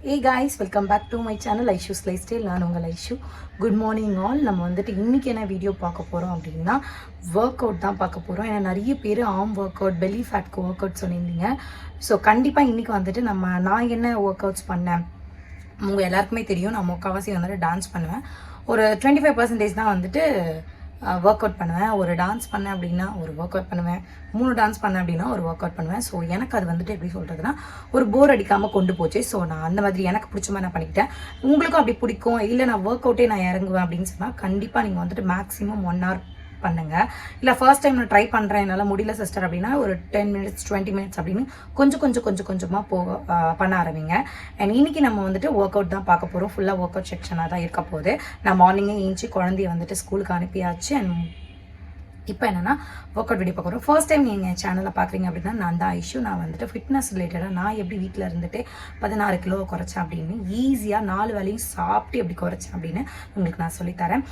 Hey guys, welcome back to my channel Aishu's Lifestyle. நான் உங்கள் Aishu. Good morning all. நம்ம வந்துட்டு இன்றைக்கி என்ன வீடியோ பார்க்க போகிறோம் அப்படின்னா ஒர்க் அவுட் தான் பார்க்க போகிறோம். ஏன்னா நிறைய பேர் ஆர்ம் ஒர்க் அவுட், பெல்லி ஃபேட்க்கு ஒர்க் அவுட் சொல்லியிருந்தீங்க. ஸோ கண்டிப்பாக இன்றைக்கி வந்துட்டு நான் என்ன ஒர்க் அவுட்ஸ் பண்ணேன் உங்கள் எல்லாருக்குமே தெரியும். நான் முக்கால்வாசி வந்துட்டு டான்ஸ் பண்ணுவேன். ஒரு 25% தான் வந்துட்டு ஒர்க் அவுட் பண்ணுவேன். ஒரு டான்ஸ் பண்ணேன் அப்படின்னா ஒரு ஒர்க் அவுட் பண்ணுவேன், 3 டான்ஸ் பண்ணேன் அப்படின்னா ஒரு ஒர்க் அவுட் பண்ணுவேன். ஸோ எனக்கு அது வந்துட்டு எப்படி சொல்கிறதுனா ஒரு போர் அடிக்காமல் கொண்டு போச்சு. ஸோ நான் அந்த மாதிரி எனக்கு பிடிச்ச மாதிரி நான் பண்ணிக்கிட்டேன். உங்களுக்கும் அப்படி பிடிக்கும், இல்லை நான் ஒர்க் அவுட்டே நான் இறங்குவேன் அப்படின்னு சொன்னால் கண்டிப்பாக நீங்கள் வந்துட்டு மேக்ஸிமம் 1 hour பண்ணுங்கள். இல்லை ஃபர்ஸ்ட் டைம் நான் ட்ரை பண்ணுறேன், என்னால் முடியல சிஸ்டர் அப்படின்னா ஒரு 10 minutes 20 minutes அப்படின்னு கொஞ்சமாக பண்ண ஆரம்பிங்க. அண்ட் இன்னைக்கு நம்ம வந்துட்டு ஒர்க் அவுட் தான் பார்க்க போகிறோம். ஃபுல்லாக ஒர்க் அவுட் செக்ஷனாக தான் இருக்க போகுது. நான் மார்னிங்கே ஏஞ்சி குழந்தைய வந்துட்டு ஸ்கூலுக்கு அனுப்பியாச்சு. அண்ட் இப்போ என்னென்னா ஒர்க் அவுட் வீடியோ பார்க்குறோம். ஃபர்ஸ்ட் டைம் நீங்கள் என் சேனலில் பார்க்குறீங்க அப்படின்னா நான் தான் ஐஷு. நான் வந்துட்டு ஃபிட்னஸ் ரிலேட்டடாக நான் எப்படி வீட்டில் இருந்துட்டு 16 கிலோ குறைச்சேன் அப்படின்னு ஈஸியாக 4 வேளையும் சாப்பிட்டு எப்படி குறைச்சேன் அப்படின்னு உங்களுக்கு நான் சொல்லித்தரேன்.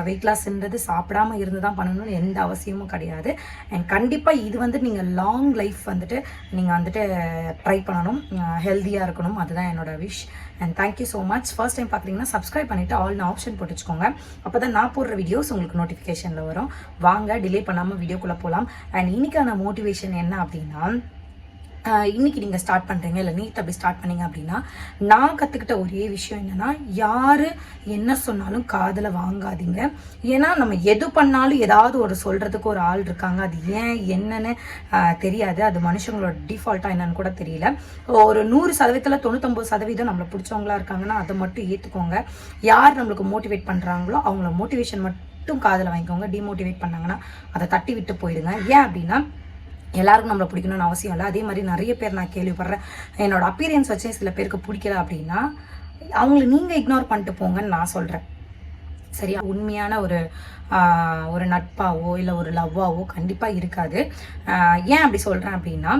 வெயிட் லாஸ்ன்றது சாப்பிடாமல் இருந்து தான் பண்ணணும்னு எந்த அவசியமும் கிடையாது. அண்ட் கண்டிப்பாக இது வந்துட்டு நீங்கள் லாங் லைஃப் வந்துட்டு நீங்கள் வந்துட்டு ட்ரை பண்ணணும், ஹெல்த்தியாக இருக்கணும். அதுதான் என்னோட wish. And thank you so much. First time பார்க்குறீங்கன்னா சப்ஸ்கிரைப் பண்ணிவிட்டு ஆல்னு ஆப்ஷன் போட்டு வச்சுக்கோங்க. அப்போ தான் நான் போடுற வீடியோஸ் உங்களுக்கு நோட்டிஃபிகேஷனில் வரும். வாங்க டிலே பண்ணாமல் வீடியோக்குள்ளே போகலாம். அண்ட் இன்னைக்கான மோட்டிவேஷன் என்ன அப்படின்னா, இன்றைக்கி நீங்கள் ஸ்டார்ட் பண்ணுறீங்க இல்லை நீட் அப்படி ஸ்டார்ட் பண்ணீங்க அப்படின்னா நான் கற்றுக்கிட்ட ஒரே விஷயம் என்னென்னா, யார் என்ன சொன்னாலும் காதில் வாங்காதீங்க. ஏன்னா நம்ம எது பண்ணாலும் ஏதாவது ஒரு சொல்கிறதுக்கு ஒரு ஆள் இருக்காங்க. அது ஏன் என்னன்னு தெரியாது. அது மனுஷங்களோட டிஃபால்ட்டாக என்னன்னு கூட தெரியல. ஒரு 100%ல் 99% நம்மளை பிடிச்சவங்களா இருக்காங்கன்னா அதை மட்டும் ஏற்றுக்கோங்க. யார் நம்மளுக்கு மோட்டிவேட் பண்ணுறாங்களோ அவங்கள மோட்டிவேஷன் மட்டும் காதில் வாங்கிக்கோங்க. டிமோட்டிவேட் பண்ணாங்கன்னா அதை தட்டி விட்டு போயிடுங்க. ஏன் அப்படின்னா எல்லாருக்கும் நம்மளை பிடிக்கணும்னு அவசியம் இல்லை. அதே மாதிரி நிறைய பேர் நான் கேள்விப்படுறேன், என்னோட அப்பியரன்ஸ் வச்சே சில பேருக்கு பிடிக்கல அப்படின்னா அவங்கள நீங்கள் இக்னோர் பண்ணிட்டு போங்கன்னு நான் சொல்கிறேன். சரியா? உண்மையான ஒரு நட்பாவோ இல்லை ஒரு லவ்வாவோ கண்டிப்பாக இருக்காது. ஏன் அப்படி சொல்கிறேன் அப்படின்னா,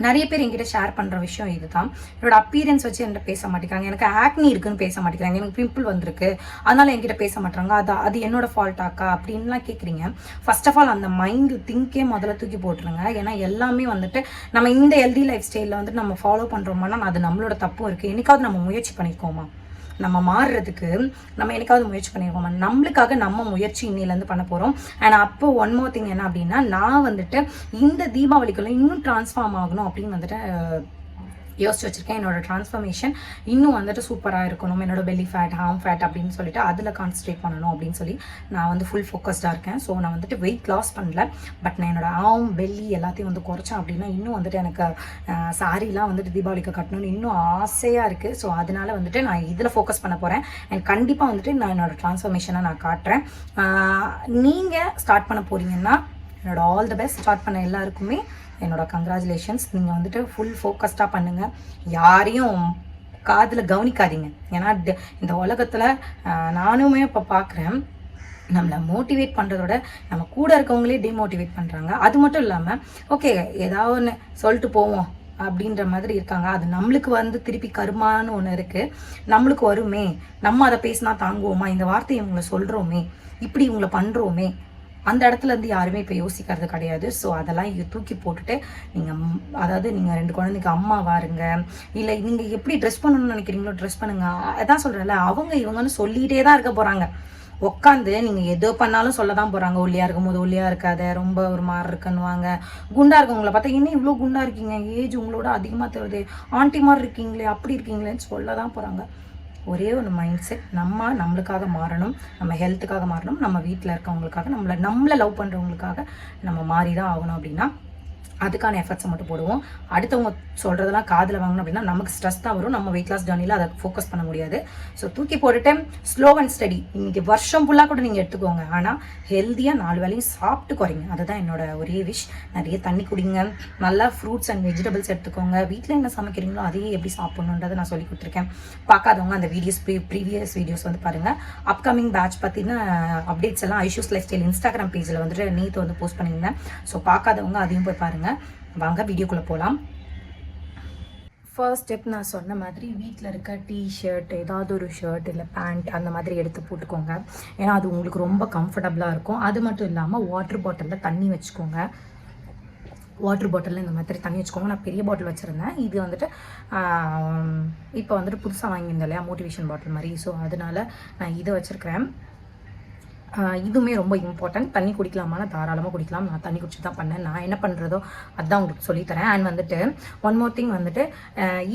நிறைய பேர் என்கிட்ட ஷேர் பண்ணுற விஷயம் இதுதான். என்னோட அப்பியரன்ஸ் வச்சு என்கிட்ட பேச மாட்டேங்கிறாங்க, எனக்கு ஆக்னி இருக்குன்னு பேச மாட்டேங்கிறாங்க, எனக்கு பிம்பிள் வந்திருக்கு அதனால் என்கிட்ட பேச மாட்டாங்க, அது என்னோட ஃபால்ட்டாக்கா அப்படின்லாம் கேட்குறீங்க. ஃபர்ஸ்ட் ஆஃப் ஆல் அந்த மைண்ட் திங்கே முதல்ல தூக்கி போட்டுருங்க. ஏன்னா எல்லாமே வந்துட்டு நம்ம இந்த ஹெல்தி லைஃப் ஸ்டைலில் வந்துட்டு நம்ம ஃபாலோ பண்ணுறோம்னா அது நம்மளோட தப்பும் இருக்குது. என்னைக்காவது நம்ம முயற்சி பண்ணியிருக்கோமா? நம்ம மாறுறதுக்கு நம்ம என்னைக்காவது முயற்சி பண்ணியிருக்கோமா? நம்மளுக்காக நம்ம முயற்சி இன்னிலேருந்து பண்ண போகிறோம். அண்ட் அப்போ ஒன் மோர் திங் என்ன அப்படின்னா, நான் வந்துட்டு இந்த தீபாவளிக்குள்ள இன்னும் ட்ரான்ஸ்ஃபார்ம் ஆகணும் அப்படின்னு வந்துட்டு யோசிச்சு வச்சுருக்கேன். என்னோட ட்ரான்ஸ்ஃபர்மேஷன் இன்னும் வந்துட்டு சூப்பராக இருக்கணும். என்னோட பெல்லி ஃபேட், ஹார்ம் ஃபேட் அப்படின்னு சொல்லிட்டு அதில் கான்சன்ட்ரேட் பண்ணணும் அப்படின்னு சொல்லி நான் வந்து ஃபுல் ஃபோக்கஸ்டாக இருக்கேன். ஸோ நான் வந்துட்டு வெயிட் லாஸ் பண்ணல, பட் நான் என்னோட ஆர்ம், பெல்லி எல்லாத்தையும் வந்து குறைச்சேன் அப்படின்னா இன்னும் வந்துட்டு எனக்கு சாரீலாம் வந்துட்டு தீபாவளிக்கு கட்டணும்னு இன்னும் ஆசையாக இருக்குது. ஸோ அதனால வந்துட்டு நான் இதில் ஃபோக்கஸ் பண்ண போகிறேன். அண்ட் கண்டிப்பாக வந்துட்டு நான் என்னோடய ட்ரான்ஸ்ஃபர்மேஷனை நான் காட்டுறேன். நீங்கள் ஸ்டார்ட் பண்ண போகிறீங்கன்னா என்னோட ஆல் தி பெஸ்ட். ஸ்டார்ட் பண்ண எல்லாருக்குமே என்னோட கங்க்ராச்சுலேஷன்ஸ். நீங்கள் வந்துட்டு ஃபுல் ஃபோக்கஸ்டாக பண்ணுங்கள், யாரையும் காதில் கவனிக்காதீங்க. ஏன்னா இந்த உலகத்தில் நானுமே இப்போ பார்க்குறேன், நம்மளை மோட்டிவேட் பண்ணுறதோட நம்ம கூட இருக்கவங்களே டிமோட்டிவேட் பண்ணுறாங்க. அது மட்டும் இல்லாமல் ஓகே ஏதாவது ஒன்று சொல்லிட்டு போவோம் அப்படின்ற மாதிரி இருக்காங்க. அது நம்மளுக்கு வந்து திருப்பி கருமான்னு ஒன்று இருக்குது, நம்மளுக்கு வருமே, நம்ம அதை பேசினா தாங்குவோமா, இந்த வார்த்தையை இவங்களை சொல்கிறோமே, இப்படி இவங்களை பண்ணுறோமே, அந்த இடத்துல இருந்து யாருமே இப்போ யோசிக்கிறது கிடையாது. ஸோ அதெல்லாம் தூக்கி போட்டுட்டு நீங்கள் அதாவது நீங்கள் 2 குழந்தைக்கு அம்மாவா இருங்க, இல்லை நீங்கள் எப்படி ட்ரெஸ் பண்ணணும்னு நினைக்கிறீங்களோ ட்ரெஸ் பண்ணுங்க. அதான் சொல்கிறேன்ல, அவங்க இவங்கன்னு சொல்லிகிட்டே தான் இருக்க போகிறாங்க. உட்காந்து நீங்கள் எதோ பண்ணாலும் சொல்ல தான் போகிறாங்க. ஒல்லியாக இருக்கும்போது ஒல்லியாக இருக்காத, ரொம்ப ஒரு மாதிரி இருக்குன்னுவாங்க. குண்டாக இருக்கவங்கள பார்த்தா இன்னும் இவ்வளோ குண்டாக இருக்கீங்க, ஏஜ் உங்களோட அதிகமாக தருது, ஆண்டி மாதிரி இருக்கீங்களே, அப்படி இருக்கீங்களேன்னு சொல்ல தான் போகிறாங்க. ஒரே ஒரு மைண்ட் செட், நம்மளுக்காக மாறணும், நம்ம ஹெல்த்துக்காக மாறணும், நம்ம வீட்டில் இருக்கவங்களுக்காக, நம்மளை லவ் பண்ணுறவங்களுக்காக நம்ம மாறி தான் ஆகணும். அப்படின்னா அதுக்கான எஃபர்ட்ஸை மட்டும் போடுவோம். அடுத்தவங்க சொல்கிறதெல்லாம் காதில் வாங்கணும் அப்படின்னா நமக்கு ஸ்ட்ரெஸ் தான் வரும். நம்ம வெயிட் லாஸ் ஜர்னியில் அதை ஃபோக்கஸ் பண்ண முடியாது. ஸோ தூக்கி போட்டுட்டு ஸ்லோ அண்ட் ஸ்டடி இன்றைக்கி வருஷம் ஃபுல்லாக கூட நீங்கள் எடுத்துக்கோங்க. ஆனால் ஹெல்த்தியாக 4 வேளையும் சாப்பிட்டு குறைங்க. அதுதான் என்னோட ஒரே விஷ். நிறைய தண்ணி குடிங்க, நல்லா ஃப்ரூட்ஸ் அண்ட் வெஜிடபிள்ஸ் எடுத்துக்கோங்க. வீட்டில் என்ன சமைக்கிறீங்களோ அதையே எப்படி சாப்பிட்ணுன்றதை நான் சொல்லி கொடுத்துருக்கேன். பார்க்காதவங்க அந்த ப்ரீவியஸ் வீடியோஸ் வந்து பாருங்கள். அப்கமிங் பேட்ச் பற்றின அப்டேட்ஸ் எல்லாம் ஐஷூஸ் லைஃப் ஸ்டைல் இன்ஸ்டாகிராம் பேஜில் வந்துட்டு நேற்று வந்து போஸ்ட் பண்ணியிருந்தேன். ஸோ பார்க்காதவங்க அதையும் போய் பாருங்கள். வாங்க வீடியோக்குள்ளே போகலாம். ஃபர்ஸ்ட் ஸ்டெப் நான் சொன்ன மாதிரி வீட்டில் இருக்க டிஷர்ட், ஏதாவது ஒரு ஷர்ட் இல்லை பேண்ட் அந்த மாதிரி எடுத்து போட்டுக்கோங்க. ஏன்னா அது உங்களுக்கு ரொம்ப கம்ஃபர்டபுளாக இருக்கும். அது மட்டும் இல்லாமல் வாட்டர் பாட்டிலில் தண்ணி வச்சுக்கோங்க. வாட்டர் பாட்டிலில் இந்த மாதிரி தண்ணி வச்சுக்கோங்க. நான் பெரிய பாட்டில் வச்சுருந்தேன். இது வந்துட்டு இப்போ வந்துட்டு புதுசாக வாங்கியிருந்தேன் இல்லையா, மோட்டிவேஷன் பாட்டில் மாதிரி. ஸோ அதனால் நான் இதை வச்சுருக்கிறேன். இதுவுமே ரொம்ப இம்பார்ட்டன்ட். தண்ணி குடிக்கலாமா? தாராளமாக குடிக்கலாம். நான் தண்ணி குடிச்சு தான் பண்ணேன். நான் என்ன பண்ணுறதோ அதுதான் உங்களுக்கு சொல்லித்தரேன். அண்ட் வந்துட்டு ஒன் மோர் திங் வந்துட்டு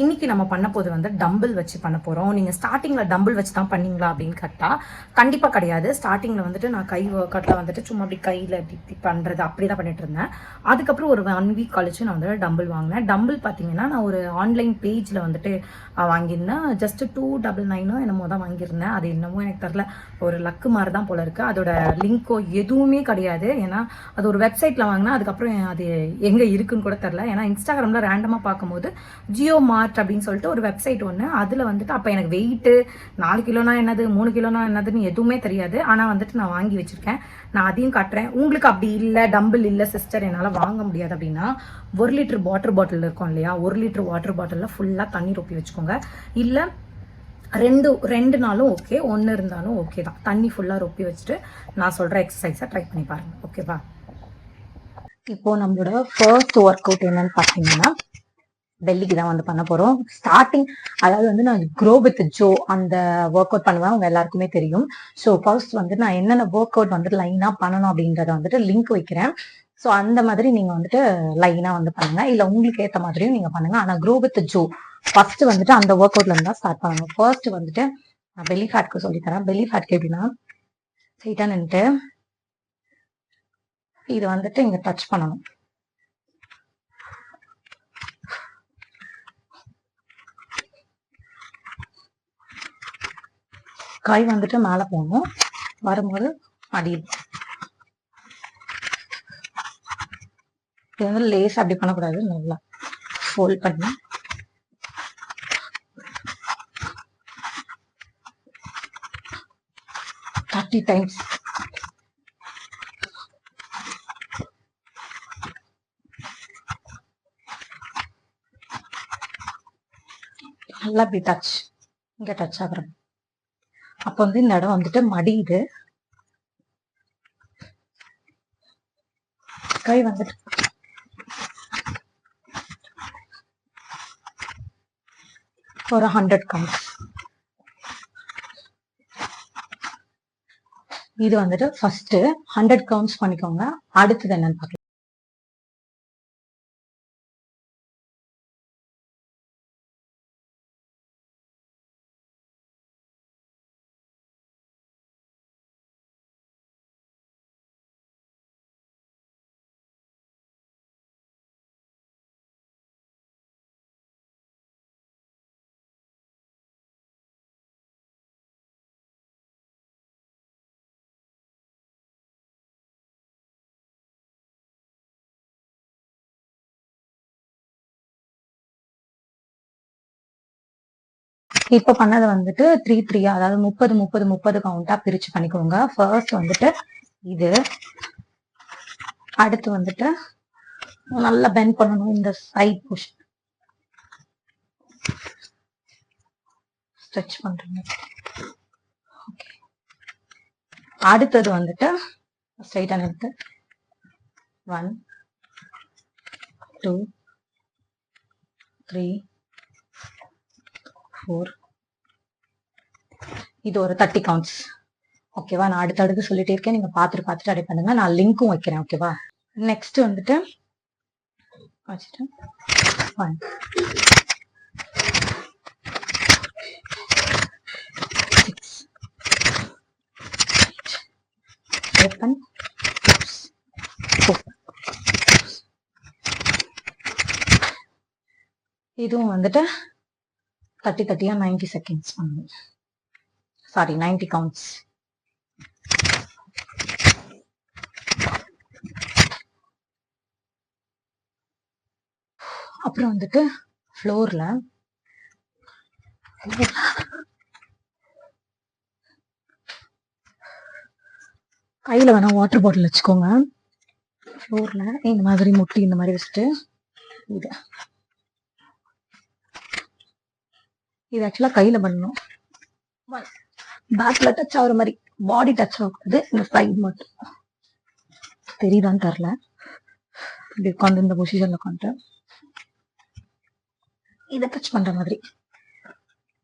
இன்றைக்கி நம்ம பண்ண போது வந்து டம்பிள் வச்சு பண்ண போகிறோம். நீங்கள் ஸ்டார்டிங்கில் டம்பிள் வச்சு தான் பண்ணீங்களா அப்படின்னு கேட்டால் கண்டிப்பாக கிடையாது. ஸ்டார்டிங்கில் வந்துட்டு நான் கை ஒர்க் அவுட்டில் வந்துட்டு சும்மா அப்படி கையில் இப்படி பண்ணுறது அப்படி தான் பண்ணிட்டு இருந்தேன். அதுக்கப்புறம் ஒரு 1 வீக் கழிச்சு நான் வந்துட்டு டம்பிள் வாங்கினேன். டம்பிள் பார்த்தீங்கன்னா நான் ஒரு ஆன்லைன் பேஜில் வந்துட்டு வாங்கியிருந்தேன். ஜஸ்ட்டு 299 என்னமோ தான் வாங்கியிருந்தேன். அது என்னமோ எனக்கு தெரில, ஒரு லக்கு மாதிரி தான் போல இருக்குது. அதோட லிங்க்கோ எதுவுமே கிடையாது. ஏன்னா அது ஒரு வெப்சைட்டில் வாங்கினா அதுக்கப்புறம் அது எங்கே இருக்குன்னு கூட தெரில. ஏன்னா இன்ஸ்டாகிராமில் ரேண்டமாக பார்க்கும்போது ஜியோ மார்ட் அப்படின்னு சொல்லிட்டு ஒரு வெப்சைட் ஒன்று, அதில் வந்துட்டு அப்போ எனக்கு வெயிட்டு 4 கிலோனா என்னது 3 கிலோனா என்னதுன்னு எதுவுமே தெரியாது. ஆனால் வந்துட்டு நான் வாங்கி வச்சுருக்கேன். நான் அதையும் காட்டுறேன். உங்களுக்கு அப்படி இல்லை, டம்பிள் இல்லை சிஸ்டர் என்னால் வாங்க முடியாது அப்படின்னா 1 லிட்டர் வாட்டர் பாட்டில் இருக்கும் இல்லையா, 1 லிட்டர் வாட்டர் பாட்டிலில் ஃபுல்லாக தண்ணி ரொப்பி வச்சுக்கோங்க. இல்லை ரெண்டு நாளும் ஓகே, 1 இருந்தாலும் ஓகே தான். தண்ணி ஃபுல்லாக ரொப்பி வச்சுட்டு நான் சொல்கிற எக்ஸசைஸை ட்ரை பண்ணி பாருங்கள். ஓகேவா? இப்போது நம்மளோட ஃபர்ஸ்ட் ஒர்க் அவுட் என்னன்னு பார்த்தீங்கன்னா பெல்லிக்கு தான் வந்து பண்ண போகிறோம். ஸ்டார்டிங் அதாவது வந்து நான் க்ரோ வித் ஜோ அந்த ஒர்க் அவுட் பண்ணுவேன், அவங்க எல்லாருக்குமே தெரியும். ஸோ ஃபர்ஸ்ட் வந்து நான் என்னென்ன ஒர்க் அவுட் வந்துட்டு லைனாக பண்ணணும் அப்படின்றத வந்துட்டு லிங்க் வைக்கிறேன். ஸோ அந்த மாதிரி நீங்கள் வந்துட்டு லைனாக வந்து பண்ணுங்கள், இல்லை உங்களுக்கு ஏற்ற மாதிரியும் நீங்கள் பண்ணுங்கள். ஆனால் க்ரோ வித் ஜோ ஃபர்ஸ்ட் வந்துட்டு அந்த ஒர்க் அவுட்ல இருந்தா ஸ்டார்ட் பண்ணணும். ஃபர்ஸ்ட் வந்துட்டு நான் பெல்லி ஃபேட்க்கு சொல்லித்தரேன். பெல்லி ஃபேட்க்கு எப்படின்னா ஸ்ட்ரைட்டா நின்றுட்டு இது வந்துட்டு இங்க டச் பண்ணணும். கை வந்துட்டு மேல போகணும், வரும்போது அடியில். இது வந்து லேஸ் அப்படி பண்ணக்கூடாது, நல்லா ஃபோல்ட் பண்ணி times. நல்லா இப்படி டச், இங்க டச் ஆகுறோம். அப்போ வந்து இந்த இடம் வந்துட்டு மடியுது. கை வந்துட்டு ஒரு 100 கவுண்ட்ஸ். இது வந்துட்டு ஃபர்ஸ்ட் 100 கவுண்ட்ஸ் பண்ணிக்கோங்க. அடுத்தது என்னன்னு பார்க்கலாம். இப்ப பண்ணது வந்துட்டு 3-3, அதாவது 30-30-30 கவுண்டா பிரிச்சு பண்ணிக்கோங்க. ஃபர்ஸ்ட் வந்துட்டு இது, அடுத்து வந்துட்டு நல்லா பெண்ட் பண்ணணும், இந்த சைட் புஷ் ஸ்ட்ரெச் பண்றீங்க. ஓகே, அடுத்தது வந்துட்டு ஸ்ட்ரைட்டா நிறுத்து. 1 2 3 4. இது ஒரு 30 கவுண்ட்ஸ். ஓகேவா? நான் அடுத்தடுத்து சொல்லிட்டே இருக்கேன், நீங்க பார்த்துட்டு அடி பண்ணுங்க. நான் லிங்க்கும் வைக்கிறேன். ஓகேவா? நெக்ஸ்ட் வந்துட்டு வச்சுட்டு 1 6 open 4. இதுவும் வந்துட்டு 30-30 90 செகண்ட்ஸ் பண்ணணும். Sorry, 90 counts. அப்புறம் வந்துட்டு ஃப்ளோர்ல கையில வேணா வாட்டர் பாட்டில் வச்சுக்கோங்க. ஃப்ளோர்ல இந்த மாதிரி முட்டி இந்த மாதிரி வச்சுட்டு இது ஆக்சுவலா கையில பண்ணணும். பேக்ல டச் ஆகுற மாதிரி, பாடி டச் ஆகுது. இந்த சைடு மட்டும் தெரியுதான்னு தெரியல. இப்படி உட்காந்து இந்த பொசிஷன்ல உட்காந்துட்டு இதை டச் பண்ற மாதிரி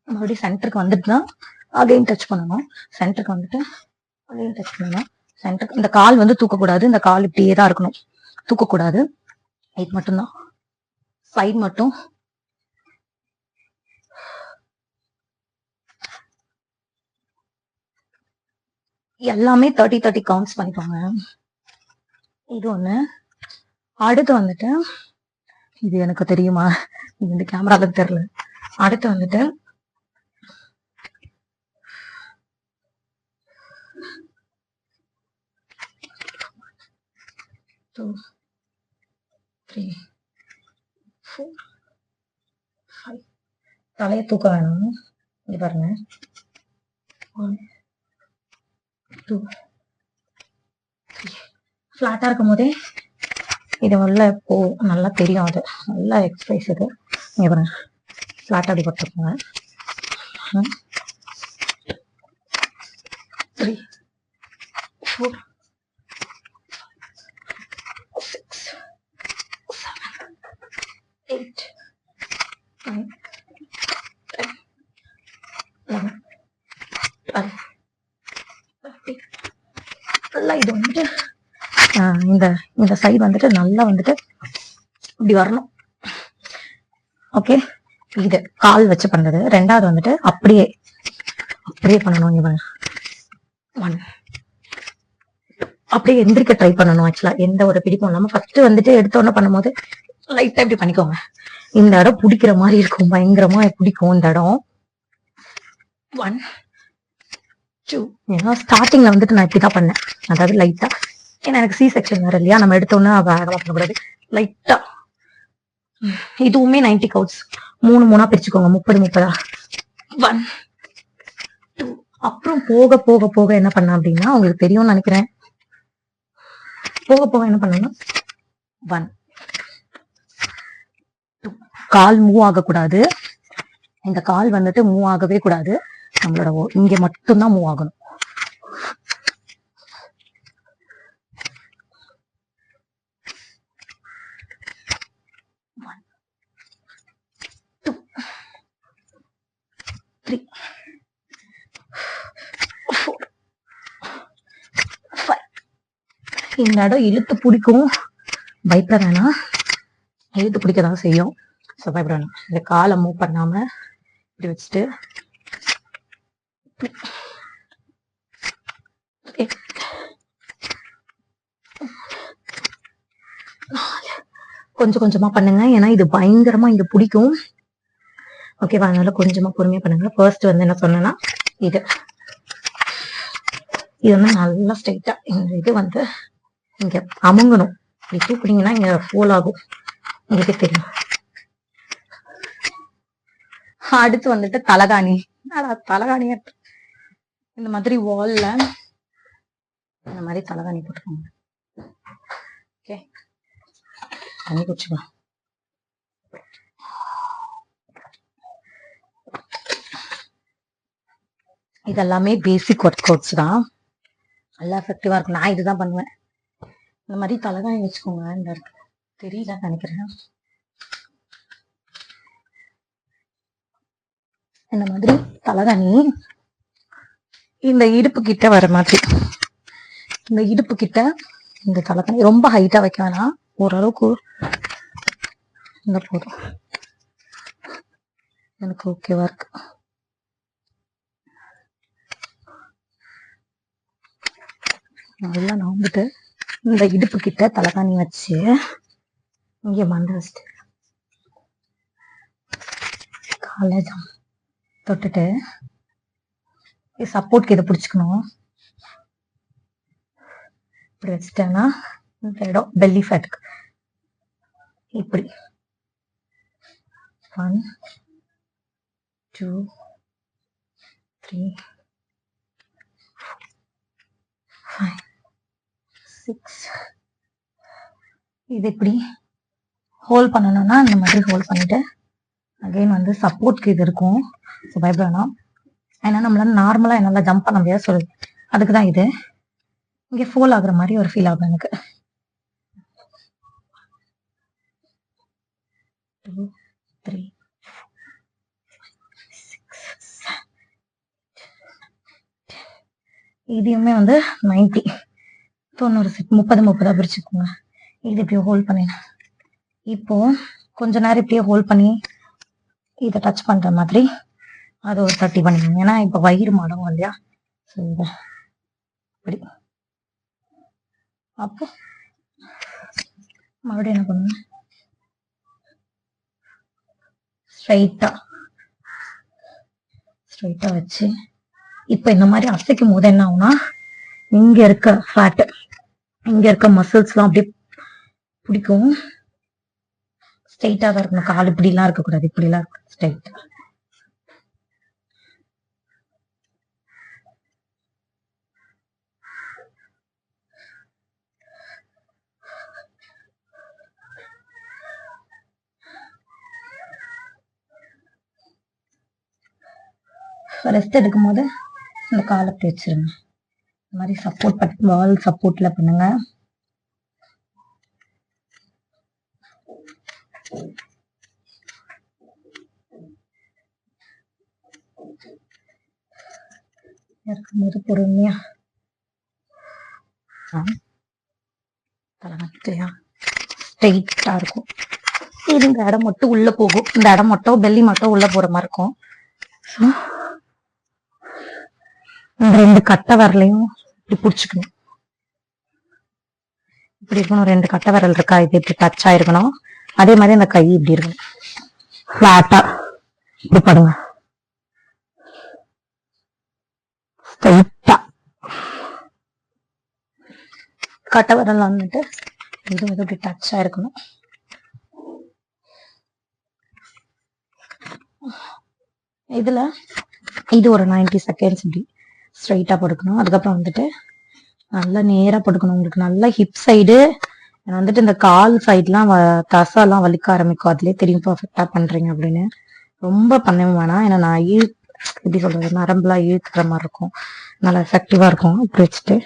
மறுபடியும் சென்டருக்கு வந்துட்டு தான் அகைன் டச் பண்ணணும். சென்டருக்கு வந்துட்டு அகைன் டச் பண்ணணும். சென்டருக்கு இந்த கால் வந்து தூக்கக்கூடாது. இந்த கால் இப்படியே தான் இருக்கணும், தூக்கக்கூடாது. இது மட்டும்தான். சைட் மட்டும் எல்லாமே 30 கவுண்ட்ஸ் பண்ணிக்கோங்க. இது ஒண்ணு. அடுத்து வந்துட்டு இது எனக்கு தெரியுமா, இந்த கேமரால தெரியல. அடுத்து வந்துட்டு 2 3 4 5 தலையை தூக்க வேணும். இங்க பாருங்க, 1 2 3. ஃபிளாட்டா இருக்கும் போதே இது உள்ள போ நல்லா தெரியும். அது நல்லா எக்ஸசைஸ். இது இங்க பாருங்க, ஃபிளாட்டா அப்படி போட்டுருக்கோங்க. 3 4 6 7 8 9 10 11 12 13. நல்லா இது வந்துட்டு இந்த சைடு வந்துட்டு நல்லா வந்துட்டு இப்படி வரணும். ஓகே, இது கால் வச்சு பண்றது. ரெண்டாவது வந்துட்டு அப்படியே பண்ணணும். இங்க 1 அப்படியே எந்திரிக்க ட்ரை பண்ணணும். ஆக்சுவலா எந்த ஒரு பிடிப்பும் இல்லாம ஃபர்ஸ்ட் வந்துட்டு எடுத்தோன்னு பண்ணும்போது லைட்டா இப்படி பண்ணிக்கோங்க. இந்த இடம் பிடிக்கிற மாதிரி இருக்கும், பயங்கரமா பிடிக்கும் இந்த இடம். 1 2. ஏன்னா ஸ்டார்டிங்ல வந்துட்டு நான் இப்படிதான் பண்ணேன், அதாவது லைட்டா. ஏன்னா எனக்கு சி செக்ஷன் வேற இல்லையா, நம்ம எடுத்தோன்னா வேகமா பண்ணக்கூடாது. லைட்டா இதுவுமே 90 கவுண்ட்ஸ். 3 பிரிச்சுக்கோங்க, 30 1 2. அப்புறம் போக போக போக என்ன பண்ண அப்படின்னா உங்களுக்கு தெரியும்னு நினைக்கிறேன். போக போக என்ன பண்ணணும், 1 2. கால் மூவ் ஆகக்கூடாது. இந்த கால் வந்துட்டு மூவ் ஆகவே கூடாது. நம்மளோட இங்க மட்டும்தான் மூவ் ஆகணும். 1 2 3 4 5. இந்த இடம் இழுத்து பிடிக்கும், பயப்பட வேணாம். இழுத்து பிடிக்கதான் செய்யும், பயப்பட வேணாம். இந்த காலை மூவ் பண்ணாம இப்படி வச்சுட்டு கொஞ்சம் கொஞ்சமா பண்ணுங்க. ஏன்னா இது பயங்கரமா இங்க பிடிக்கும். ஓகேவா, அதனால கொஞ்சமா பொறுமையா பண்ணுங்க. ஃபர்ஸ்ட் வந்து என்ன சொன்னேன்னா இது வந்து நல்லா ஸ்ட்ரைட்டா இந்த இது வந்து இங்க அமுங்கணும். இப்படி தூக்குனீங்கன்னா இங்க ஃபோல் ஆகும், உங்களுக்கே தெரியும். அடுத்து வந்துட்டு தலகாணி. தலகாணிய இந்த மாதிரி வால்ல இந்த மாதிரி தலகாணி போட்டுக்கோங்க. ஓகே, தண்ணி குடிச்சுக்கலாம். இதெல்லாமே பேசிக் ஒர்க் அவுட்ஸ் தான், நல்லா எஃபெக்டிவா இருக்கும். நான் இதுதான் பண்ணுவேன். இந்த மாதிரி தலகாணி வச்சுக்கோங்க. இந்த தெரியல நினைக்கிறேன். இந்த மாதிரி தலகாணி இந்த இடுப்பு கிட்ட வர மாதிரி, இந்த இடுப்பு கிட்ட இந்த தலகாணி ரொம்ப ஹைட்டா வைக்க வேணாம், ஓரளவுக்கு இந்த போதும், எனக்கு ஓகேவா இருக்கு. நல்லா நான் வந்துட்டு இந்த இடுப்பு கிட்ட தலகாணி வச்சு இங்க மண்டை வச்சுட்டு காலேஜ் தொட்டுட்டு சப்போர்ட்க்கு இதை பிடிச்சிக்கணும். இப்படி வச்சுட்டேன்னா இந்த இடம் பெல்லி ஃபேட்டுக்கு இப்படி 1 2 3 5 6. இது இப்படி ஹோல்ட் பண்ணணும்னா இந்த மாதிரி ஹோல்ட் பண்ணிட்டு அகைன் வந்து சப்போர்ட்க்கு இது இருக்கும். ஸோ பயப்படணும். ஏன்னா நம்மளால நார்மலா என்னால ஜம்ப் பண்ண முடியாது சொல்லுது, அதுக்குதான் இது. இங்க ஃபோல் ஆகுற மாதிரி ஒரு ஃபீல் ஆகும் எனக்கு. 3 இதையுமே வந்து 90 90 செட் 30 பிரிச்சுக்கோங்க. இது இப்படியே ஹோல்ட் பண்ணிடு. இப்போ கொஞ்ச நேரம் இப்படியே ஹோல்ட் பண்ணி இதை டச் பண்ற மாதிரி அது ஒரு 30 பண்ணிக்கோங்க. ஏன்னா இப்ப வயிறு மடங்கும் இல்லையா, இப்படி. அப்போ மறுபடியும் என்ன பண்ணுங்க, ஸ்ட்ரைட்டா வச்சு இப்ப இந்த மாதிரி அசைக்கும் போது என்ன ஆகும்னா, இங்க இருக்க ஃபேட், இங்க இருக்க மசில்ஸ் எல்லாம் அப்படியே பிடிக்கும். ஸ்ட்ரைட்டா தான் இருக்கணும், கால் இப்படி எல்லாம் இருக்கக்கூடாது, இப்படி எல்லாம் இருக்கக்கூடாது, ஸ்ட்ரைட்டா. ரெஸ்ட் எடுக்கும் போது இந்த காலை அப்படி வச்சிருங்க. இந்த மாதிரி சப்போர்ட் வால் சப்போர்ட்ல பண்ணுங்க. இருக்கும்போது பொறுமையா ஸ்ட்ரெயிட்டா இருக்கும். இது இந்த இடம் மட்டும் உள்ள போகும், இந்த இடம் மட்டும் பெல்லி மட்டும் உள்ள போற மாதிரி இருக்கும். இந்த 2 கட்டை விரலையும் இப்படி பிடிச்சிக்கணும். இப்படி இருக்கணும். 2 கட்டை விரல் இருக்கா, இது இப்படி டச் ஆயிருக்கணும். அதே மாதிரி அந்த கை இப்படி இருக்கணும், பிளாட்டா இப்படி படுங்க, ஸ்ட்ரைட்டா. கட்டை விரல் வந்துட்டு இது வந்து இப்படி டச் ஆயிருக்கணும். இதுல இது ஒரு 90 செகண்ட்ஸ் இப்படி ஸ்ட்ரைட்டா படுக்கணும். அதுக்கப்புறம் வந்துட்டு நல்லா நேரா படுக்கணும். உங்களுக்கு நல்லா ஹிப் சைடு வந்துட்டு இந்த கால் சைட்லாம் தசைலாம் வலிக்க ஆரம்பிக்கும். அதுலயே தெரியும் பர்ஃபெக்டா பண்றீங்க அப்படின்னு. ரொம்ப பண்ணவே வேணாம், ஏன்னா நான் எப்படி சொல்றது, நரம்புலாம் இழுத்துக்கிற மாதிரி இருக்கும், நல்லா எஃபெக்டிவா இருக்கும். இப்படி வச்சுட்டு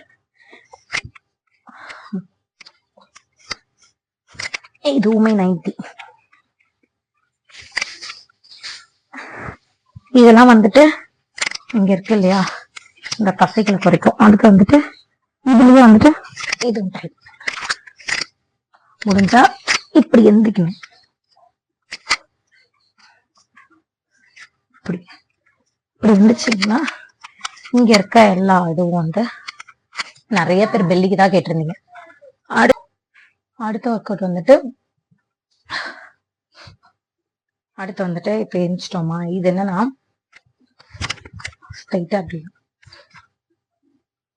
இதுவுமே 90. இதெல்லாம் வந்துட்டு இங்க இருக்கு இல்லையா, இந்த தசைகளை குறைக்கும். அதுக்கு வந்துட்டு இதுலயே வந்துட்டு இது முடிஞ்சா இப்படி எந்திக்கணும். இப்படி இப்படி இருந்துச்சுன்னா இங்க இருக்க எல்லா இதுவும் வந்து நிறைய பேர் பெல்லிக்கு தான் கேட்டிருந்தீங்க. அடுத்த ஒர்க் அவுட் வந்துட்டு இப்ப எரிச்சிட்டோமா, இது என்னன்னா ஸ்ட்ரைட்டா அப்படி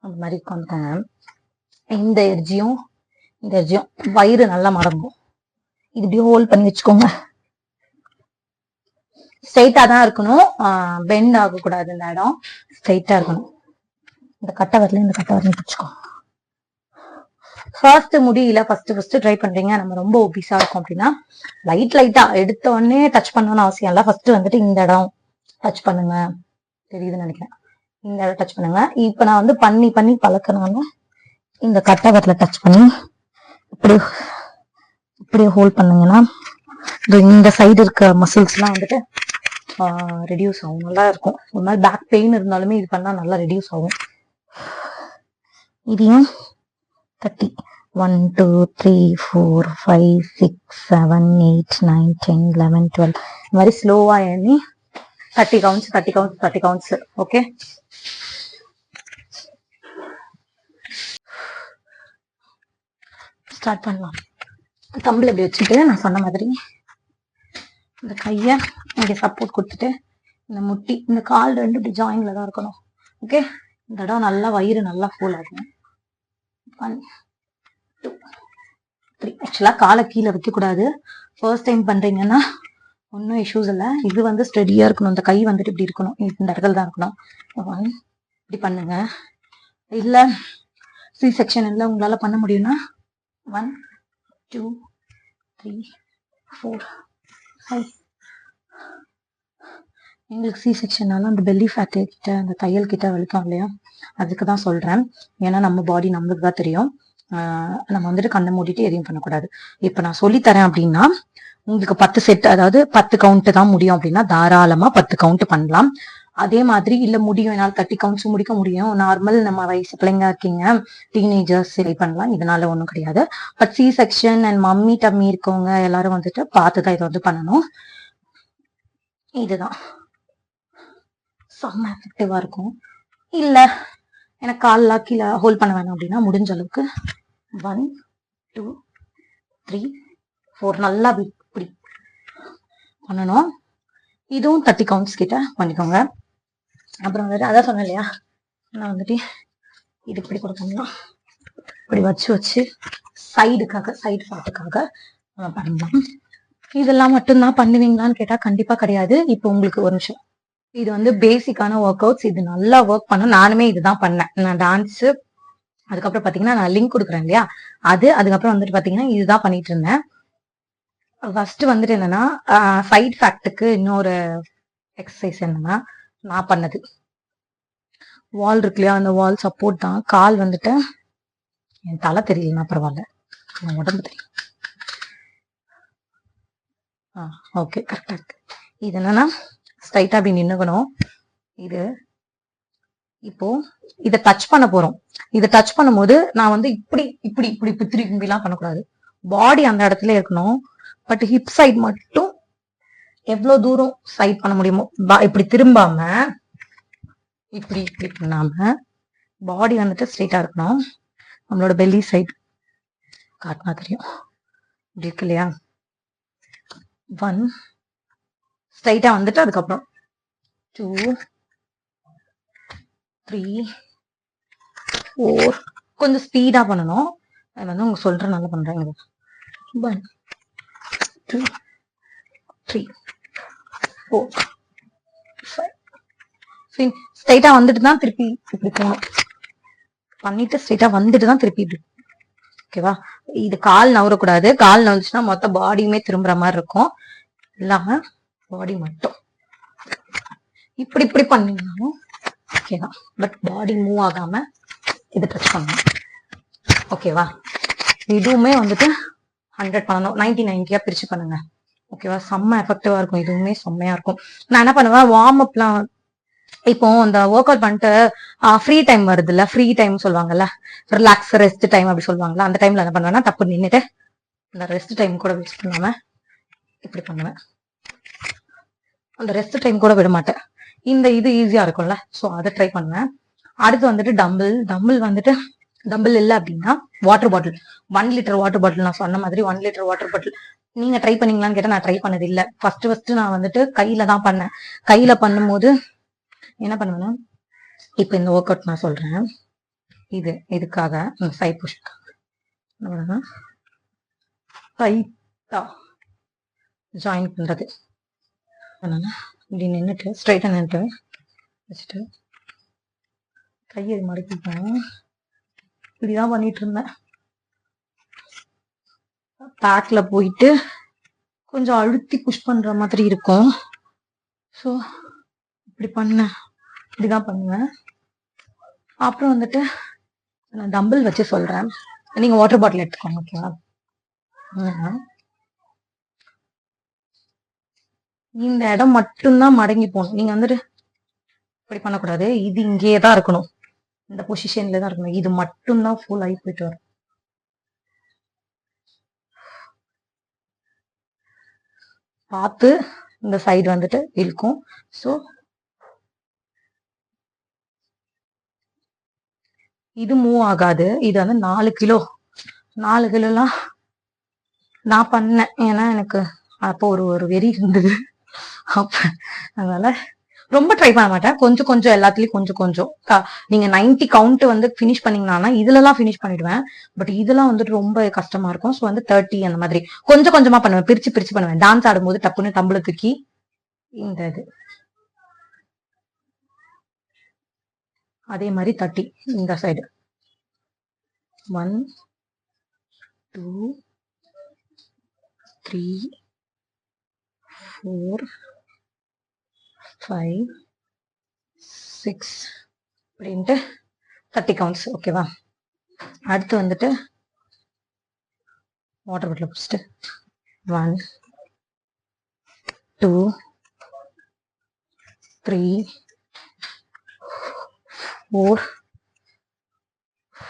அந்த மாதிரி உட்காந்துக்கோங்க. இந்த எர்ஜியும் வயிறு நல்லா மடங்கும். இது இப்படி ஹோல்ட் பண்ணி வச்சுக்கோங்க. ஸ்ட்ரைட்டா தான் இருக்கணும், பெண்ட் ஆக கூடாது. இந்த இடம் ஸ்ட்ரைட்டா இருக்கணும். இந்த கட்டை வரல பிடிச்சுக்கோ. ஃபர்ஸ்ட் முடியல, ஃபர்ஸ்ட் ட்ரை பண்றீங்க, நம்ம ரொம்ப ஒபிஸா இருக்கும் அப்படின்னா லைட்டா எடுத்த உடனே டச் பண்ணணும்னு அவசியம் இல்லை. ஃபர்ஸ்ட் வந்துட்டு இந்த இடம் டச் பண்ணுங்க, தெரியுதுன்னு நினைக்கிறேன். இந்த இடம் டச் பண்ணுங்க. இப்ப நான் வந்து பண்ணி பழக்கனால இந்த கட்டை வரல டச் பண்ணி இப்படி ஹோல்ட் பண்ணுங்கன்னா இந்த சைடு இருக்க மசில்ஸ் எல்லாம் வந்துட்டு ரெடியூஸ் ஆகும், நல்லா இருக்கும். ஒரு மாதிரி பேக் பெயின் இருந்தாலுமே இது பண்ணா நல்லா ரெடியூஸ் ஆகும். இதையும் 30 1 2 3 4 5 6 7 8 9 10 11 12 இந்த மாதிரி ஸ்லோவா எண்ணி 30 கவுண்ட்ஸ். ஓகே, ஸ்டார்ட் பண்ணலாம். தம்பில் இப்படி வச்சுட்டு நான் சொன்ன மாதிரி இந்த கையை இங்க சப்போர்ட் கொடுத்துட்டு இந்த முட்டி இந்த கால் 2 இப்படி ஜாயின்ல தான் இருக்கணும். ஓகே, இந்த இடம் நல்லா வயிறு நல்லா ஃபுல் ஆகும். 1 2 3. ஆக்சுவலா காலை கீழே வைக்க கூடாது. ஃபர்ஸ்ட் டைம் பண்றீங்கன்னா ஒன்னும் இஷ்யூஸ் இல்லை. இது வந்து ஸ்டெடியா இருக்கணும், இந்த கை வந்துட்டு இப்படி இருக்கணும், இந்த இடத்துல தான் இருக்கணும். இப்படி பண்ணுங்க. இல்ல சி செக்ஷன் இல்லை உங்களால பண்ண முடியும்னா 1 2 3 4 5. எங்களுக்கு சி செக்ஷனால அந்த பெல்லி ஃபேட் கிட்ட அந்த தையல் கிட்ட வலிக்கும் இல்லையா, அதுக்கு தான் சொல்றேன். ஏன்னா நம்ம பாடி நம்மளுக்கு தான் தெரியும். நம்ம வந்துட்டு கண்ணை மூடிட்டு எதையும் பண்ணக்கூடாது. இப்ப நான் சொல்லித்தரேன் அப்படின்னா உங்களுக்கு 10 செட், அதாவது 10 கவுண்ட் தான் முடியும் அப்படின்னா தாராளமா 10 கவுண்ட் பண்ணலாம். அதே மாதிரி இல்ல முடியும், என்னால் 30 கவுண்ட்ஸ் முடிக்க முடியும், நார்மல் நம்ம வயசு பிள்ளைங்க இருக்கீங்க, டீனேஜர்ஸ் சரி பண்ணலாம், இதனால ஒண்ணும் கிடையாது. But see section and mummy dummy இருக்கவங்க எல்லாரும் வந்துட்டு பார்த்துதான் இதை வந்து பண்ணணும். இதுதான் செம்ம எஃபெக்டிவா இருக்கும். இல்ல எனக்கு கால்லாம் கீழே ஹோல்ட் பண்ண வேணாம் அப்படின்னா முடிஞ்ச அளவுக்கு 1 2 3 4 நல்லா இப்படி பண்ணணும். இதுவும் 30 கவுண்ட்ஸ் கிட்ட பண்ணிக்கோங்க. அப்புறம் வந்துட்டு அதான் சொன்னேன் இல்லையா, நான் வந்துட்டு இது இப்படி கூட பண்ணலாம், இப்படி வச்சு சைடுக்காக, சைடு ஃபேட்டுக்காக நம்ம பண்ணலாம். இதெல்லாம் மட்டும்தான் பண்ணுவீங்களான்னு கேட்டா கண்டிப்பா கிடையாது. இப்போ உங்களுக்கு ஒரு நிமிஷம், இது வந்து பேசிக்கான ஒர்க் அவுட்ஸ், இது நல்லா ஒர்க் பண்ண. நானுமே இதுதான் பண்ணேன். நான் டான்ஸ், அதுக்கப்புறம் பாத்தீங்கன்னா நான் லிங்க் கொடுக்குறேன் இல்லையா அது, அதுக்கப்புறம் வந்துட்டு பாத்தீங்கன்னா இதுதான் பண்ணிட்டு இருந்தேன். ஃபர்ஸ்ட் வந்துட்டு என்னன்னா சைடு ஃபேக்டுக்கு இன்னொரு எக்ஸசைஸ் என்னன்னா, நான் பண்ணது வால் இருக்கு இல்லையா, அந்த வால் சப்போர்ட் தான். கால் வந்துட்டு என் தலை தெரியலன்னா பரவாயில்ல, என் உடம்பு தெரியும். ஓகே கரெக்டா இருக்கு. இது என்னன்னா ஸ்ட்ரைட்டா அப்படி நின்னுக்கணும். இது இப்போ இதை டச் பண்ண போறோம். இதை டச் பண்ணும்போது நான் வந்து இப்படி இப்படி இப்படி திரும்பி எல்லாம் பண்ணக்கூடாது, பாடி அந்த இடத்துல இருக்கணும். பட் ஹிப் சைட் மட்டும் எவ்வளவு தூரம் சைட் பண்ண முடியுமோ, இப்படி திரும்பாம இப்படி இப்படி பண்ணாம பாடி வந்துட்டு ஸ்ட்ரெயிட்டா இருக்கணும். நம்மளோட பெல்லி சைட் காட்டினா தெரியும், இப்படி இருக்கு இல்லையா. 1 ஸ்ட்ரைட்டா வந்துட்டு அதுக்கப்புறம் 2 3 4 கொஞ்சம் ஸ்பீடா பண்ணணும். அது வந்து உங்க சொல்ற நல்லா பண்றேன். 1 2 3 4 5 ஸ்ட்ரைட்டா வந்துட்டு தான் திருப்பி இப்படி போகணும். பண்ணிட்டு ஸ்ட்ரைட்டா வந்துட்டு தான் திருப்பி இப்படி. ஓகேவா, இது கால் நவரக்கூடாது. கால் நவந்துச்சுன்னா மொத்த பாடியுமே திரும்புற மாதிரி இருக்கும். இல்லாம பாடி மட்டும் இப்படி இப்படி பண்ணீங்கன்னாலும் ஓகேதான். பட் பாடி மூவ் ஆகாம இதை டச் பண்ணணும். ஓகேவா, இதுவுமே வந்துட்டு 100 பண்ணணும். 90 பிரிச்சு பண்ணுங்க. ஓகேவா, செம்ம எஃபெக்டிவா இருக்கும். இதுவுமே செம்மையா இருக்கும். நான் என்ன பண்ணுவேன், வார்ம் அப்லாம் இப்போ இந்த ஒர்க் அவுட் பண்ணிட்டு ஃப்ரீ டைம் வருது இல்ல, ஃப்ரீ டைம் சொல்லுவாங்கல்ல, ரிலாக்ஸ் ரெஸ்ட் டைம் அப்படி சொல்லுவாங்கல்ல, அந்த டைம்ல என்ன பண்ணுவேன்னா டப்பு நின்னுட்டு அந்த ரெஸ்ட் டைம் கூட வேஸ்ட் பண்ணாம இப்படி பண்ணுவேன். அந்த ரெஸ்ட் டைம் கூட விட மாட்டேன். இந்த இது ஈஸியா இருக்கும்ல, ஸோ அதை ட்ரை பண்ணுவேன். அடுத்து வந்துட்டு டம்பிள் வந்துட்டு டம்பிள் இல்லை அப்படின்னா water bottle, 1 litre water bottle. நான் சொன்ன மாதிரி 1 லிட்டர் வாட்டர் பாட்டில் நீங்க ட்ரை பண்ணீங்களான்னு கேட்டா நான் ட்ரை பண்ணது இல்லை. ஃபர்ஸ்ட் நான் வந்துட்டு கையில தான் பண்ணேன். கையில பண்ணும்போது என்ன பண்ணுவேன்னா, இப்ப இந்த ஒர்க் அவுட் நான் சொல்றேன், இதுக்காக சைட் புஷ்க்காக என்ன பண்ணுவேன்னா டைட்டா ஜாயின் பண்றது. இப்படி நின்றுட்டு ஸ்ட்ரைட்டா நின்றுட்டு வச்சுட்டு கையை மடக்கிப்பேன். இப்படிதான் பண்ணிட்டு இருந்தேன். பேக்ல போயிட்டு கொஞ்சம் அழுத்தி புஷ் பண்ற மாதிரி இருக்கும். ஸோ இப்படி பண்ணேன், இப்படிதான் பண்ணுவேன். அப்புறம் வந்துட்டு நான் டம்பிள் வச்சு சொல்றேன், நீங்க வாட்டர் பாட்டில் எடுத்துக்கோங்க. ஓகேவா, இந்த இடம் மட்டும்தான் மடங்கி போகணும். நீங்க வந்துட்டு இப்படி பண்ணக்கூடாது, இது இங்கேயே தான் இருக்கணும், இந்த பொசிஷன்ல தான் இருக்கணும். இது மட்டும்தான் ஃபுல் ஆகி போயிட்டு வரும். பார்த்து இந்த சைடு வந்துட்டு இழுக்கும். ஸோ இது மூவ் ஆகாது. இது வந்து 4 கிலோலாம் நான் பண்ணேன். ஏன்னா எனக்கு அப்போ ஒரு வெறி இருந்தது. அப்ப அதனால ரொம்ப ட்ரை பண்ண மாட்டேன். கொஞ்சம் எல்லாத்துலயும் கொஞ்சம். நீங்க 90 கவுண்ட் வந்து பினிஷ் பண்ணீங்கன்னா இதுலலாம் பினிஷ் பண்ணிடுவேன். பட் இதெல்லாம் வந்துட்டு ரொம்ப கஷ்டமா இருக்கும். ஸோ வந்து 30 அந்த மாதிரி கொஞ்சமா பண்ணுவேன். பிரிச்சு பண்ணுவேன். டான்ஸ் ஆடும்போது டப்புன்னு டம்புள தூக்கி இந்த இது அதே மாதிரி 30 இந்த சைடு 1 2 3 4 5 6 அப்படின்ட்டு 30 கவுண்ட்ஸ். ஓகேவா, அடுத்து வந்துட்டு வாட்டர் பாட்டில் பிடிச்சிட்டு 1 2 3 4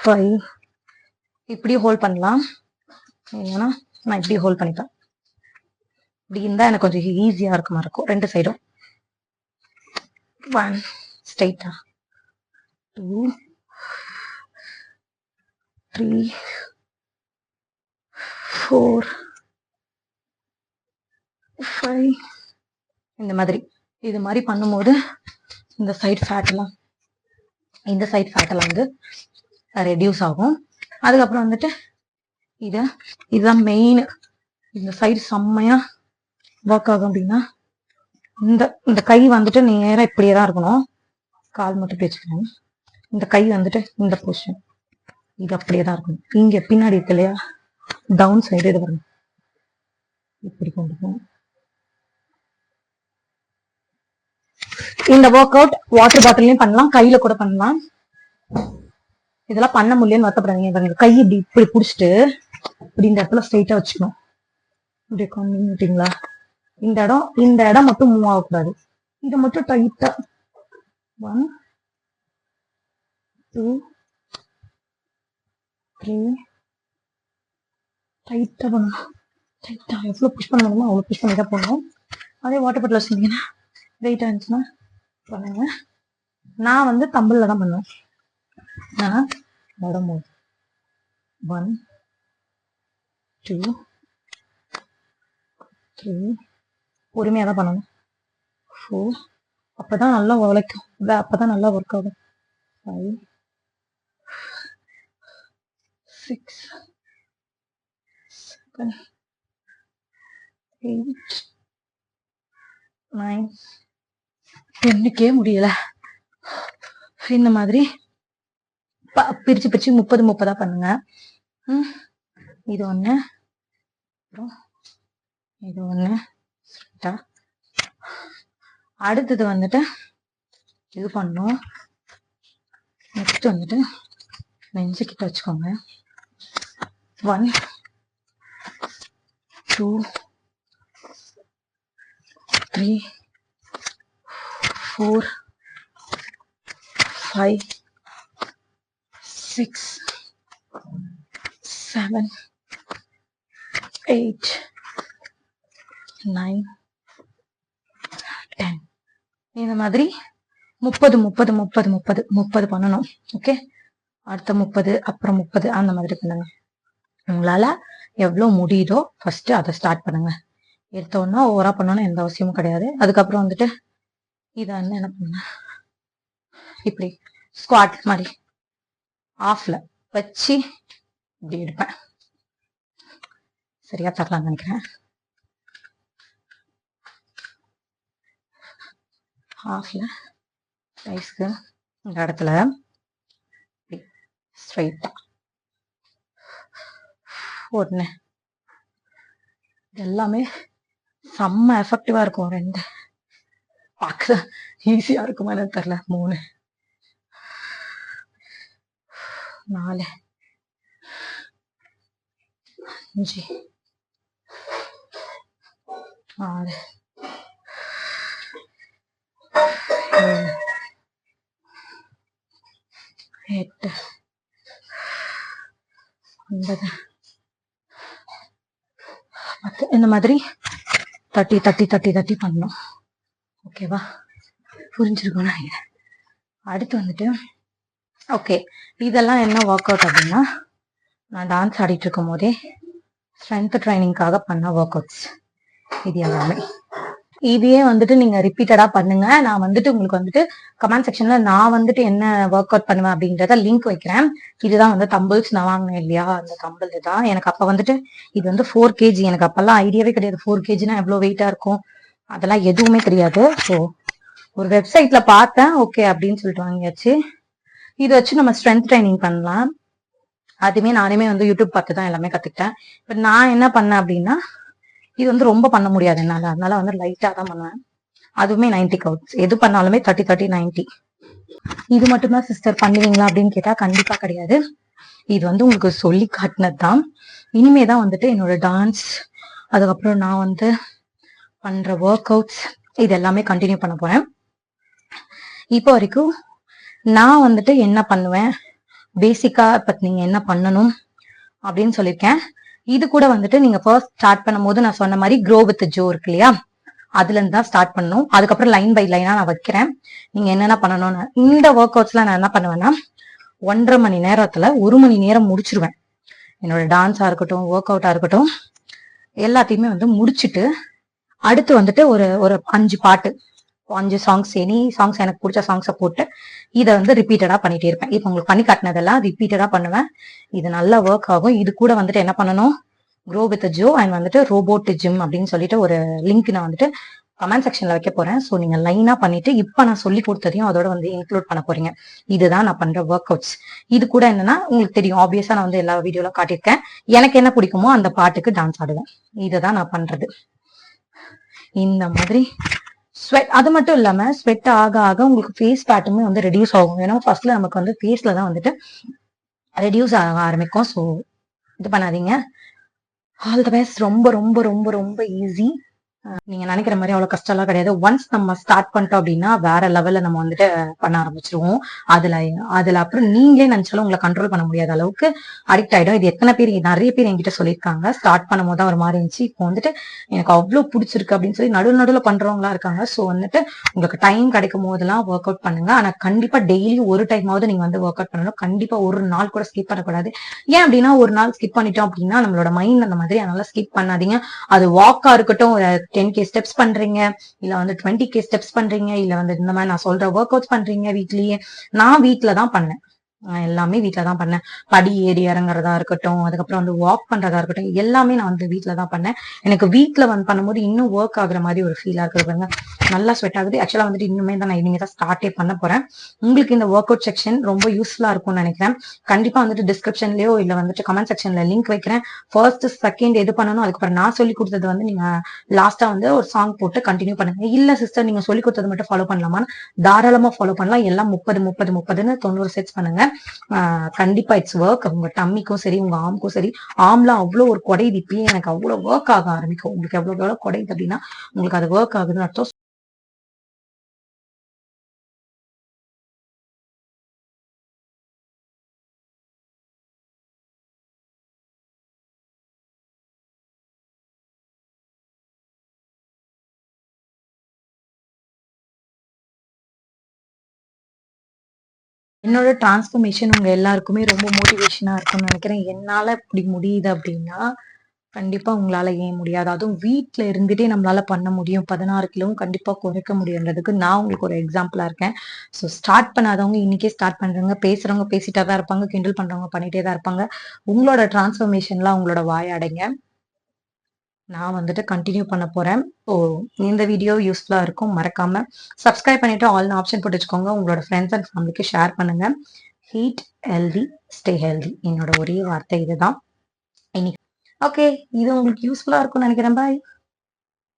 5 இப்படி ஹோல்ட் பண்ணலாம். ஏன்னா நான் இப்படி ஹோல்ட் பண்ணிப்பேன். இப்படி இருந்தா எனக்கு கொஞ்சம் ஈஸியா இருக்குமா இருக்கும். ரெண்டு சைடும் 1 ஸ்ட்ரைட்டா 2 3 4 5 இந்த மாதிரி. இது மாதிரி பண்ணும்போது இந்த சைட் ஃபேட் எல்லாம் வந்து ரெடியூஸ் ஆகும். அதுக்கப்புறம் வந்துட்டு இதுதான் மெயின். இந்த சைடு செம்மையா ஒர்க் ஆகும். அப்படின்னா இந்த கை வந்துட்டு நேரா இப்படியே தான் இருக்கணும். கால் மட்டும் பேச்சுக்கணும். இந்த கை வந்துட்டு இந்த பொசிஷன் இது அப்படியே தான் இருக்கணும். இங்க பின்னாடி இருக்கு இல்லையா, டவுன் சைடு இது வரணும். இப்படி கொண்டு போகணும். இந்த ஒர்க் அவுட் வாட்டர் பாட்டிலையும் பண்ணலாம், கையில கூட பண்ணலாம். இதெல்லாம் பண்ண முடியலன்னு வருத்தப்படாதீங்க. கை இப்படி இப்படி பிடிச்சிட்டு இப்படி இந்த இடத்துல ஸ்ட்ரைட்டா வச்சுக்கணும். இப்படி பண்ணிட்டீங்களா, இந்த இடம் மட்டும் மூவ் ஆகக்கூடாது. இதை மட்டும் டைட்டா 1 2 3 டைட்டா பண்ணணும். டைட்டா எவ்வளவு புஷ் பண்ண முடியுமோ அவ்வளவு புஷ் பண்ணி தான் போடணும். அதே வாட்டர் பாட்டில் வச்சிருந்தீங்கன்னா வெயிட்டா இருந்துச்சுன்னா பண்ணுங்க. நான் வந்து தம்பிள்ல தான் பண்ணுவேன். நான் நடும்போது 1 2 3 பொறுமையா தான் பண்ணணும். 4 அப்பதான் நல்லா உழைக்கும். அப்பதான் நல்லா ஒர்க் ஆகும். 5 6 7 8 9 10க்கே முடியல. இந்த மாதிரி பிரிச்சு 30 பண்ணுங்க. இது ஒண்ணு, இது ஒண்ணு. அடுத்தது வந்துட்டு இது பண்ணும். நெக்ஸ்ட் வந்துட்டு நெஞ்சு கிட்ட வச்சுக்கோங்க. 1 2 3 4 5 6 7 8 9 10 இந்த மாதிரி 30 பண்ணணும். ஓகே, அடுத்த 30, அப்புறம் 30, அந்த மாதிரி பண்ணுங்க. உங்களால எவ்வளவு முடியுதோ ஃபர்ஸ்ட் அதை ஸ்டார்ட் பண்ணுங்க. எடுத்தோன்னா ஓவரா பண்ணணும் எந்த அவசியமும் கிடையாது. அதுக்கப்புறம் வந்துட்டு இதை என்ன பண்ண, இப்படி ஸ்குவாட் மாதிரி ஆஃப்ல வச்சு இப்படி எடுப்பேன். சரியா தரலாம்னு நினைக்கிறேன். ஹாஃப்ல ரைஸ்க்கு இந்த இடத்துல ஸ்ட்ரைட்டா ஒண்ணு. எல்லாமே செம்ம எஃபெக்டிவா இருக்கும். 2 பார்க்க ஈஸியா இருக்குமா எனக்கு தெரியல. 3 4 5 6 7 8 9 10 இந்த மாதிரி 30 பண்ணணும். ஓகேவா, புரிஞ்சிருக்கும் நினைக்கிறேன். அடுத்து வந்துட்டு ஓகே, இதெல்லாம் என்ன ஒர்க் அவுட் அப்படின்னா, நான் டான்ஸ் ஆடிட்டு இருக்கும் போதே ஸ்ட்ரென்த் ட்ரைனிங்காக பண்ண ஒர்க் அவுட்ஸ் இது எல்லாமே. இதையே வந்துட்டு நீங்க ரிப்பீட்டடா பண்ணுங்க. நான் வந்துட்டு உங்களுக்கு வந்துட்டு கமெண்ட் செக்ஷன்ல நான் வந்துட்டு என்ன ஒர்க் அவுட் பண்ணுவேன் அப்படின்றத லிங்க் வைக்கிறேன். இதுதான் வந்து தம்பிள்ஸ் நான் வாங்கினேன் இல்லையா, அந்த தம்பிள் தான். எனக்கு அப்ப வந்துட்டு இது வந்து 4 kg. எனக்கு அப்பெல்லாம் ஐடியாவே கிடையாது 4 kgனா எவ்வளவு வெயிட்டா இருக்கும், அதெல்லாம் எதுவுமே தெரியாது. ஸோ ஒரு வெப்சைட்ல பார்த்தேன், ஓகே அப்படின்னு சொல்லிட்டு வாங்கியாச்சு. இதை வச்சு நம்ம ஸ்ட்ரென்த் ட்ரைனிங் பண்ணலாம். அதுமே நானுமே வந்து யூடியூப் பார்த்து தான் எல்லாமே கத்துக்கிட்டேன். இப்ப நான் என்ன பண்ணேன் அப்படின்னா, இது வந்து ரொம்ப பண்ண முடியாது என்னால, அதனால வந்து லைட்டா தான் பண்ணுவேன். அதுவுமே 90 கவுட்ஸ். எது பண்ணாலுமே 30 90. இது மட்டும்தான் சிஸ்டர் பண்ணுவீங்களா அப்படின்னு கேட்டா கண்டிப்பா கிடையாது. இது வந்து உங்களுக்கு சொல்லி காட்டினது தான். இனிமேதான் வந்துட்டு என்னோட டான்ஸ், அதுக்கப்புறம் நான் வந்து பண்ற ஒர்க் அவுட்ஸ் இது எல்லாமே கண்டினியூ பண்ண போறேன். இப்போ வரைக்கும் நான் வந்துட்டு என்ன பண்ணுவேன், பேசிக்கா இப்ப நீங்க என்ன பண்ணணும் அப்படின்னு சொல்லியிருக்கேன். இது கூட வந்துட்டு நீங்க ஃபர்ஸ்ட் ஸ்டார்ட் பண்ணும்போது நான் சொன்ன மாதிரி க்ரோ வித் ஜோ இருக்கு இல்லையா, அதுல இருந்து தான் ஸ்டார்ட் பண்ணணும். அதுக்கப்புறம் லைன் பை லைனா நான் வைக்கிறேன் நீங்க என்னென்ன பண்ணணும்னு. இந்த ஒர்க் அவுட்ஸ்ல நான் என்ன பண்ணுவேன்னா 1.5 மணி நேரத்துல 1 மணி நேரம் முடிச்சிருவேன். என்னோட டான்ஸா இருக்கட்டும், ஒர்க் அவுட்டா இருக்கட்டும், எல்லாத்தையுமே வந்து முடிச்சுட்டு அடுத்து வந்துட்டு ஒரு ஒரு 5 பாட்டு, 5 சாங்ஸ், எனி சாங்ஸ் எனக்கு பிடிச்ச சாங்ஸை போட்டு இதை வந்து ரிப்பீட்டடா பண்ணிட்டே இருப்பேன். இப்போ உங்களுக்கு பண்ணி காட்டினதெல்லாம் ரிப்பீட்டடா பண்ணுவேன். இது நல்லா ஒர்க் ஆகும். இது கூட வந்துட்டு என்ன பண்ணணும், க்ரோ வித் ஜோ அண்ட் வந்துட்டு ரோபோட் ஜிம் அப்படின்னு சொல்லிட்டு ஒரு லிங்க் நான் வந்துட்டு கமெண்ட் செக்ஷன்ல வைக்க போறேன். ஸோ நீங்க லைனா பண்ணிட்டு இப்ப நான் சொல்லி கொடுத்ததையும் அதோட வந்து இன்க்ளூட் பண்ண போறீங்க. இதுதான் நான் பண்ற ஒர்க் அவுட்ஸ். இது கூட என்னன்னா உங்களுக்கு தெரியும், ஆப்வியஸா நான் வந்து எல்லா வீடியோல காட்டியிருக்கேன். எனக்கு என்ன பிடிக்குமோ அந்த பாட்டுக்கு டான்ஸ் ஆடுவேன். இதுதான் நான் பண்றது. இந்த மாதிரி ஸ்வெட், அது மட்டும் இல்லாம ஸ்வெட் ஆக ஆக உங்களுக்கு ஃபேஸ் ஃபேட்டுமே வந்து ரெடியூஸ் ஆகும். ஏன்னா ஃபர்ஸ்ட்ல நமக்கு வந்து ஃபேஸ்ல தான் வந்துட்டு ரெடியூஸ் ஆக ஆரம்பிக்கும். ஸோ இது பண்ணாதீங்க. All the best. ரொம்ப ரொம்ப ரொம்ப ரொம்ப ஈஸி. நீங்க நினைக்கிற மாதிரி அவ்வளவு கஷ்டம் எல்லாம் கிடையாது. ஒன்ஸ் நம்ம ஸ்டார்ட் பண்ணிட்டோம் அப்படின்னா வேற லெவல்ல நம்ம வந்துட்டு பண்ண ஆரம்பிச்சிருவோம். அதுல அதுல அப்புறம் நீங்களே நினைச்சாலும் உங்களை கண்ட்ரோல் பண்ண முடியாத அளவுக்கு அடிக்ட் ஆயிடும். இது எத்தனை பேர், நிறைய பேர் என்கிட்ட சொல்லியிருக்காங்க. ஸ்டார்ட் பண்ணும் போது தான் ஒரு மாதிரி இருந்துச்சு, இப்போ வந்துட்டு எனக்கு அவ்வளவு பிடிச்சிருக்கு அப்படின்னு சொல்லி நடுவுல பண்றவங்களா இருக்காங்க. ஸோ வந்துட்டு உங்களுக்கு டைம் கிடைக்கும் போதெல்லாம் ஒர்க் அவுட் பண்ணுங்க. ஆனா கண்டிப்பா டெய்லி ஒரு டைமாவது நீங்க வந்து ஒர்க் அவுட் பண்ணணும். கண்டிப்பா ஒரு நாள் கூட ஸ்கிப் பண்ணக்கூடாது. ஏன் அப்படின்னா ஒரு நாள் ஸ்கிப் பண்ணிட்டோம் அப்படின்னா நம்மளோட மைண்ட் அந்த மாதிரி, அதனால ஸ்கிப் பண்ணாதீங்க. அது வாக்கா இருக்கட்டும், 10K ஸ்டெப்ஸ் பண்றீங்க, இல்ல வந்து 20K ஸ்டெப்ஸ் பண்றீங்க, இல்ல வந்து இந்த மாதிரி நான் சொல்ற ஒர்க் அவுட்ஸ் பண்றீங்க வீட்லயே. நான் வீட்ல தான் பண்ணேன், எல்லாமே வீட்ல தான் பண்ணேன். படி ஏறி இறங்குறதா இருக்கட்டும், அதுக்கப்புறம் வந்து வாக் பண்றதா இருக்கட்டும், எல்லாமே நான் வந்து வீட்ல தான் பண்ணேன். எனக்கு வீட்ல வந்து பண்ணும்போது இன்னும் ஒர்க் ஆகுற மாதிரி ஒரு ஃபீலா இருக்குதுங்க. நல்லா ஸ்வெட் ஆகுது. ஆக்சுவலா வந்துட்டு இன்னுமே தான் நான் இனிமே தான் ஸ்டார்டே பண்ண போறேன். உங்களுக்கு இந்த ஒர்க் அவுட் செக்ஷன் ரொம்ப யூஸ்ஃபுல்லா இருக்கும்னு நினைக்கிறேன். கண்டிப்பா வந்துட்டு டிஸ்கிரிப்ஷன்லயோ இல்ல வந்துட்டு கமெண்ட் செக்ஷன்ல லிங்க் வைக்கிறேன். ஃபர்ஸ்ட் செகண்ட் எது பண்ணணும், அதுக்கப்புறம் நான் சொல்லி கொடுத்தது வந்து நீங்க லாஸ்டா வந்து ஒரு சாங் போட்டு கண்டினியூ பண்ணுங்க. இல்ல சிஸ்டர் நீங்க சொல்லி கொடுத்தது மட்டும் ஃபாலோ பண்ணலாமான்னு, தாராளமா ஃபாலோ பண்ணலாம். எல்லாம் 30 90 செட்ஸ் பண்ணுங்க. கண்டிப்பா இட்ஸ் ஒர்க். உங்க டம்மிக்கும் சரி, உங்க ஆம்க்கும் சரி. ஆம்லாம் அவ்வளவு ஒரு குறையுது. இப்பயே எனக்கு அவ்வளவு ஒர்க் ஆக ஆரம்பிக்கும். உங்களுக்கு எவ்வளவு குறையுது அப்படின்னா உங்களுக்கு அது ஒர்க் ஆகுதுன்னு அர்த்தம். என்னோட டிரான்ஸ்ஃபர்மேஷன் உங்க எல்லாருக்குமே ரொம்ப மோட்டிவேஷனா இருக்கும்னு நினைக்கிறேன். என்னால இப்படி முடியுது அப்படின்னா கண்டிப்பா உங்களால ஏன் முடியாது? அதுவும் வீட்ல இருந்துட்டே நம்மளால பண்ண முடியும். 16 கிலோவும் கண்டிப்பா குறைக்க முடியுன்றதுக்கு நான் உங்களுக்கு ஒரு எக்ஸாம்பிளா இருக்கேன். ஸோ ஸ்டார்ட் பண்ணாதவங்க இன்னைக்கே ஸ்டார்ட் பண்றவங்க, பேசுறவங்க பேசிட்டா தான் இருப்பாங்க, கிண்டல் பண்றவங்க பண்ணிட்டே தான் இருப்பாங்க. உங்களோட டிரான்ஸ்ஃபர்மேஷன்லாம் உங்களோட வாய அடைங்க. நான் வந்துட்டு கண்டினியூ பண்ண போறேன். ஸோ இந்த வீடியோ யூஸ்ஃபுல்லா இருக்கும். மறக்காம சப்ஸ்கிரைப் பண்ணிட்டு ஆல்னு ஆப்ஷன் போட்டு வச்சுக்கோங்க. உங்களோட ஃப்ரெண்ட்ஸ் அண்ட் ஃபேமிலிக்கு ஷேர் பண்ணுங்க. Heat healthy, stay healthy. என்னோட ஒரே வார்த்தை இதுதான். இன்னைக்கு ஓகே, இது உங்களுக்கு யூஸ்ஃபுல்லா இருக்கும்னு நினைக்கிறேன். பாய்.